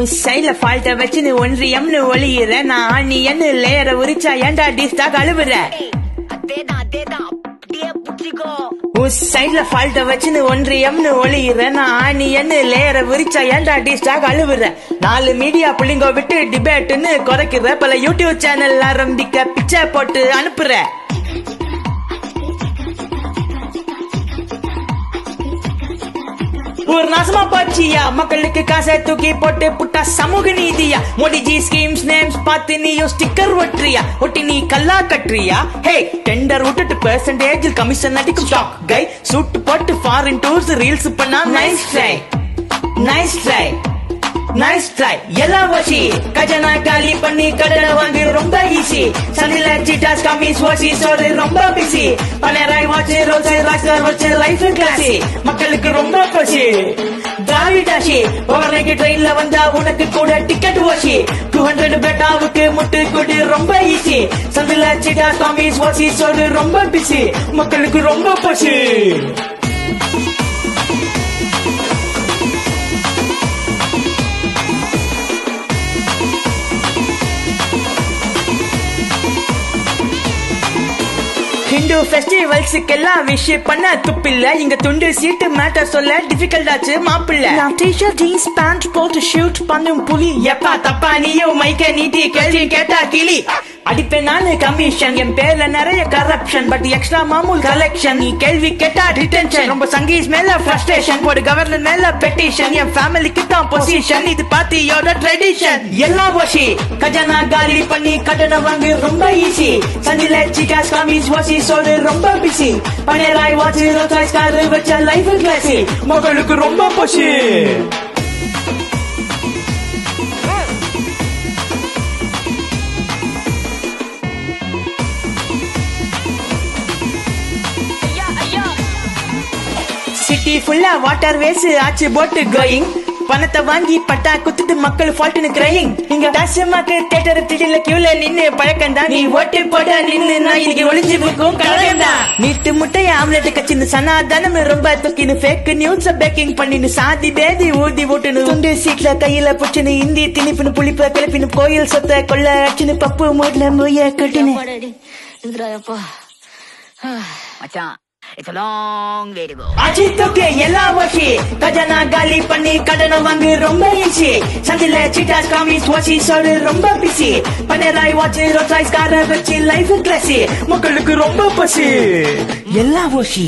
உன் சைட்ல ஃபால்ட்ட வச்சு நீ ஒன்றியம்னு ஒளியிற நான் நீ என்ன லேயரை உரிச்சா ஏன்டா டிஸ்டா கழுவுற உன் சைட்ல ஃபால்ட்ட வச்சு நீ ஒன்றியம்னு ஒளியிற நான் நீ என்ன லேயரை உரிச்சா ஏன்டா டிஸ்டா கழுவுற 4 மீடியா புள்ளிங்கோ விட்டு டிபேட்னு குறைக்கிற பல யூடியூப் சேனல் ஆரம்பிக்க பிச்சை போட்டு அனுப்புற ஒரு நாசமா பாச்சியா மக்களுக்கு காசை தூக்கி போட்டு புட்டா சமூக நீதியா மோடிஜி ஸ்கீம்ஸ் நேம்ஸ் பார்த்து நீயும் ஸ்டிக்கர் ஒட்டுறியா ஒட்டி நீ கல்லா கட்டுறியா ஹே டெண்டர் விட்டுட்டு பெர்சன்டேஜ் கமிஷன் அடிக்கும் டாக் கை சூட் போட்டு ஃபாரின் டூர்ஸ் ரீல்ஸ் பண்ணா nice try nice try nice try எல்லாம் வசி கஜனா காலி பண்ணி கடனை வாங்கி ரொம்ப ஈஸி சனில சீட்டாஸ் கம்மிஸ் வாசி சோறு ரொம்ப பிஸி பனராய் வாட்சி ரோசை ராஸ்டர் வச்சு லைஃப் கிளாஸி மக்களுக்கு ரொம்ப பசி திராவிடாசி ஓவர்நைட் ட்ரெயின்ல வந்தா உனக்கு கூட டிக்கெட் வாசி 200 பெட்டாவுக்கு முட்டு கூடி ரொம்ப ஈஸி சனில சீட்டாஸ் கம்மிஸ் வாசி சோறு ரொம்ப பிஸி மக்களுக்கு ரொம்ப பசி ஹிந்து ஃபெஸ்டிவல்ஸ்க்கெல்லாம் விஷ் பண்ண துப்பில்ல இங்க துண்டு சீட்டு மேட்டர் சொல்ல டிஃபிகல்ட் ஆச்சு மாப்பிள்ள நான் டீஷர்ட் ஜீன்ஸ் பேண்ட் போட்டு ஷூட் பண்ணும் புலி எப்பா தப்பா நீயும் மைக்க நீட்டி கேள்வி கேட்டா கிளி அடிப்பேன் நானு கமிஷன் என் பேர்ல நிறைய கரப்ஷன் பட் எக்ஸ்ட்ரா மாமூல் கலெக்ஷன் நீ கேள்வி கேட்டா டிடென்ஷன் ரொம்ப சங்கீஸ் மேல ஃப்ரஸ்ட்ரேஷன் ஒரு கவர்னர் மேல பெட்டிஷன் என் ஃபேமிலிக்கு தான் பொசிஷன் இது பாத்தியோட ட்ரெடிஷன் எல்லாம் வாசி கஜனா காலி பண்ணி கடனை வாங்கி ரொம்ப ஈஸி சந்தில சிகாஸ் காமிஸ் வாசி சோடு ரொம்ப பிஸி பனேராய் வாட்சி ரோசாய்ஸ் காரு வச்ச லைஃப் கிளாஸி மக்களுக்கு ரொம்ப பசி சிட்டி ஃபுல்லா வாட்டர் வேஸ் ஆச்சு போட்டு கோயிங் பணத்தை வாங்கி பட்டா குத்துட்டு மக்கள் ஃபால்ட்னு கிரையிங் இங்க டாஸ்மாக் தியேட்டர் திடீர்ல கியூல நின்னு பழக்கண்டா நீ ஓட்டு போட நின்னு நான் இன்னைக்கு ஒளிஞ்சு போக்கும் கலகண்டா நீட்டு முட்டைய ஆம்லெட் கச்சின்னு சனாதானம் ரொம்ப தூக்கின்னு ஃபேக் நியூஸ் பேக்கிங் பண்ணின்னு சாதி பேதி ஊதி ஓட்டுன்னு துண்டு சீட்ல கையில புச்சுன்னு இந்தி திணிப்புன்னு புளிப்ப கிளப்பின்னு கோயில் சொத்த கொள்ள அச்சுன்னு பப்பு மூட்ல மொய்ய கட்டுன்னு மச்சான் It's a long way to go. அஜித்துக்கு எல்லா வசி கஜனா காலி பண்ணி கடனை வாங்கி ரொம்ப ஈஸி சந்தில சீட்டாஸ் காமிஸ் வாசி சோறு ரொம்ப பிஸி பனேராய் வாட்சி ரோசாய்ஸ் காரை வச்சு லைஃப் கிளாஸி மக்களுக்கு ரொம்ப பசி எல்லா வசி